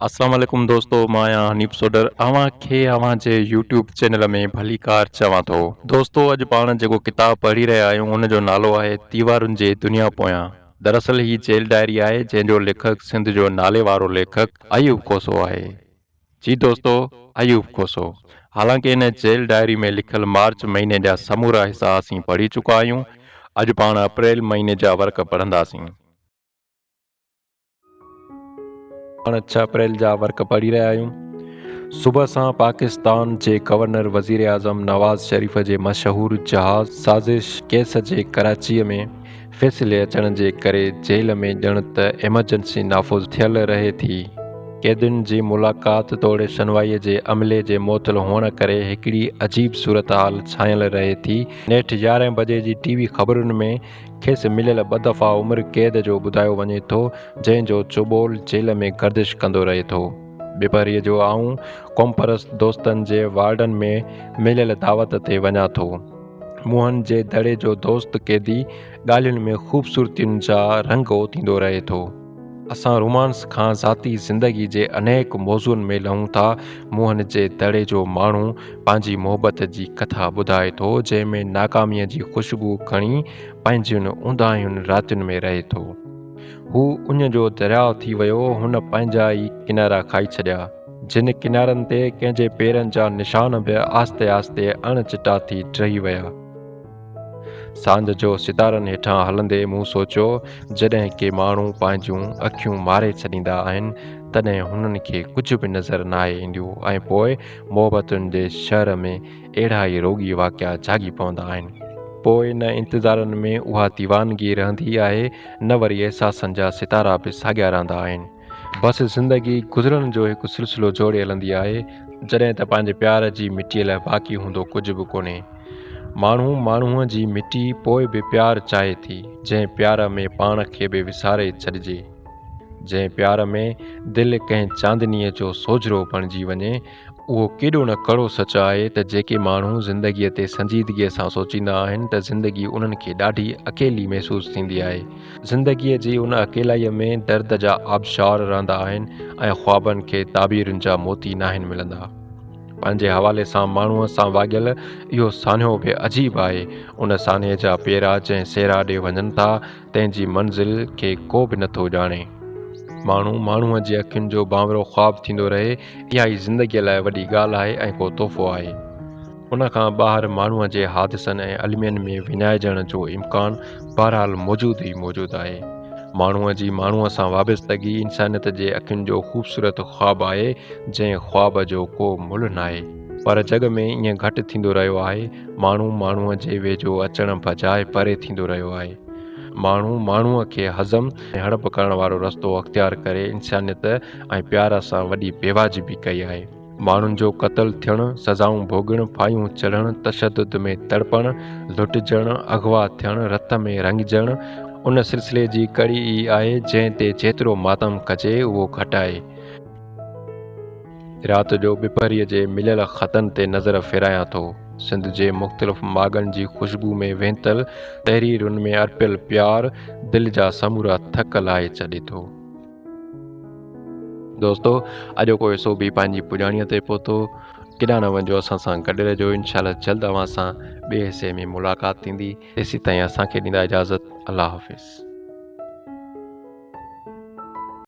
अस्सलाम वालेकुम दोस्तों, मां आहियां हनीफ़ सोडर। खे जे यूट्यूब चैनल में भली कार चवां थो। दोस्तो, अॼु पाण जेको किताब पढ़ी रहिया आहियूं उन जो नालो आहे दीवारुनि जे दुनिया पोयां। दरअसल ही जेल डायरी आहे जंहिंजो लेखक सिंध जो नाले वारो लेखक अयूब खोसो आहे। जी दोस्तो, अयूब खोसो। हालांकि इन जेल डायरी में लिखियल मार्च महीने जा समूरा हिसा असीं पढ़ी चुका आहियूं। अॼु पाण अप्रैल महीने जा वर्क पढ़ंदासीं। पाण 6 अप्रैल जा वर्क पढ़ी रहिया आहियूं। सुबह सां पाकिस्तान जे गवर्नर वज़ीर आज़म नवाज़ शरीफ़ जे मशहूरु जहाज़ साज़िश केस जे कराचीअ में फ़ैसिले अचण जे करे जेल में ॼण त एमरजेंसी नाफ़ुज़ थियल रहे थी। कैदियुनि जी मुलाक़ात तोड़े शनवाईअ जे अमले जे मुअतल हुअण करे हिकिड़ी अजीब सूरत हाल छायल रहे थी। नेठि 11 बजे जी टीवी ख़बरुनि में खेसि मिलियल 2 दफ़ा उमिरि क़ैद जो ॿुधायो वञे थो, जंहिंजो चुबोल जेल में गर्दिश कंदो रहे थो। ॿिपरीअ जो आऊं क़ौमपरस्त दोस्तनि जे वार्डन में मिलियल दावत ते वञा थो। मुंहनि जे दड़े जो दोस्त कैदी ॻाल्हियुनि में ख़ूबसूरतियुनि जा रंग ओतींदो रहे थो। असां रोमांस खां ज़ाती ज़िंदगी जे अनेक मौज़ुअनि में लहूं था। मुंहनि जे दड़े जो माण्हू पंहिंजी मोहबत जी कथा ॿुधाए थो, जंहिंमें नाकामीअ जी ख़ुशबू खणी पंहिंजियुनि ऊंदाहियुनि रातियुनि में रहे थो। हू उञ जो दरियाउ थी वियो, हुन पंहिंजा ई किनारा खाई छॾिया। जिन किनारनि ते कंहिंजे पेरनि जा निशान बि आस्ते आस्ते अणचिटा थी टही विया। सांझ जो सितारनि हेठां हलंदे मूं सोचियो, जॾहिं के माण्हू पंहिंजूं अखियूं मारे छॾींदा आहिनि तॾहिं हुननि खे कुझु बि नज़र न आहे ईंदियूं, ऐं पोइ मोहबतुनि जे शहर में अहिड़ा ई रोगी वाक़िया जागी पवंदा आहिनि। पोइ न इंतज़ारनि में उहा दीवानगी रहंदी आहे, न वरी अहसासनि जा सितारा बि साॻिया रहंदा आहिनि। बसि ज़िंदगी गुज़रण जो हिकु सिलसिलो जोड़े हलंदी आहे, जॾहिं त पंहिंजे प्यार जी मिटीअ लाइ बाक़ी हूंदो कुझु बि कोन्हे। माण्हू माण्हूअ जी मिटी पोइ बि प्यार चाहे थी, जंहिं प्यार में पाण खे बि विसारे छॾिजे, जंहिं प्यार में दिलि कंहिं चांदनीअ जो सोझिरो बणिजी वञे। उहो केॾो न कड़ो सच आहे त जेके माण्हू ज़िंदगीअ ते संजीदगीअ सां सोचींदा आहिनि त ज़िंदगी उन्हनि खे ॾाढी अकेली महसूसु थींदी आहे। ज़िंदगीअ जी उन अकेलाईअ में दर्द जा आबशार रहंदा आहिनि ऐं ख़्वाबनि खे ताबीरुनि जा मोती नाहिनि मिलंदा। पंहिंजे हवाले सां माण्हूअ सां वाॻियल इहो सान्हो बि अजीब आहे। उन सान्हे जा पेरा जंहिं सेरा ॾे वञनि था, तंहिंजी मंज़िल खे को बि नथो ॼाणे। माण्हू माण्हूअ जी अखियुनि जो बांवरो ख़्वाबु थींदो रहे, इहा ई ज़िंदगीअ लाइ वॾी ॻाल्हि आहे ऐं को तोहफ़ो आहे। उन खां ॿाहिरि माण्हूअ जे हादिसनि ऐं अलमियनि में विञाइजण जो इम्कानु बहरहाल मौजूदु ई मौजूदु आहे। माण्हूअ जी माण्हूअ सां वाबस्तगी इंसानियत जे अखियुनि जो ख़ूबसूरत ख़्वाबु आहे, जंहिं ख़्वाब जो को मुल्ह न आहे। पर जग में ईअं घटि थींदो रहियो आहे। माण्हू माण्हूअ जे वेझो अचण बजाए परे थींदो रहियो आहे। माण्हू माण्हूअ खे हज़म ऐं हड़प करण वारो रस्तो अख़्तियार करे इंसानियत ऐं प्यार सां वॾी बेवाजिबी कई आहे। माण्हुनि जो क़त्ल थियणु, सज़ाऊं भोॻणु, फायूं चढ़णु, तशदुद में तड़पणु, लुटिजणु, अगवा थियणु, रत में रंगिजणु उन सिलसिले जी कड़ी ई आहे जंहिं ते जेतिरो मातम कजे उहो घटि आहे। राति जो ॿिपरीअ जे मिलियल ख़तनि ते नज़र फेरायां थो। सिंध जे मुख़्तलिफ़ माॻनि जी ख़ुशबू में वेंतल तहरीरुनि में अर्पियल प्यार दिलि जा समूरा थक लाहे छॾे थो। दोस्तो, अॼोको हिसो बि पंहिंजी पुॼाणीअ ते पहुतो। केॾांहुं न वञिजो, असां सां गॾु रहिजो। इंशाअल्लाह जल्द अव्हां सां ॿिए हिसे में मुलाक़ात थींदी। तेसीं ताईं असांखे ॾींदा इजाज़त। अल्लाह हाफ़िज़।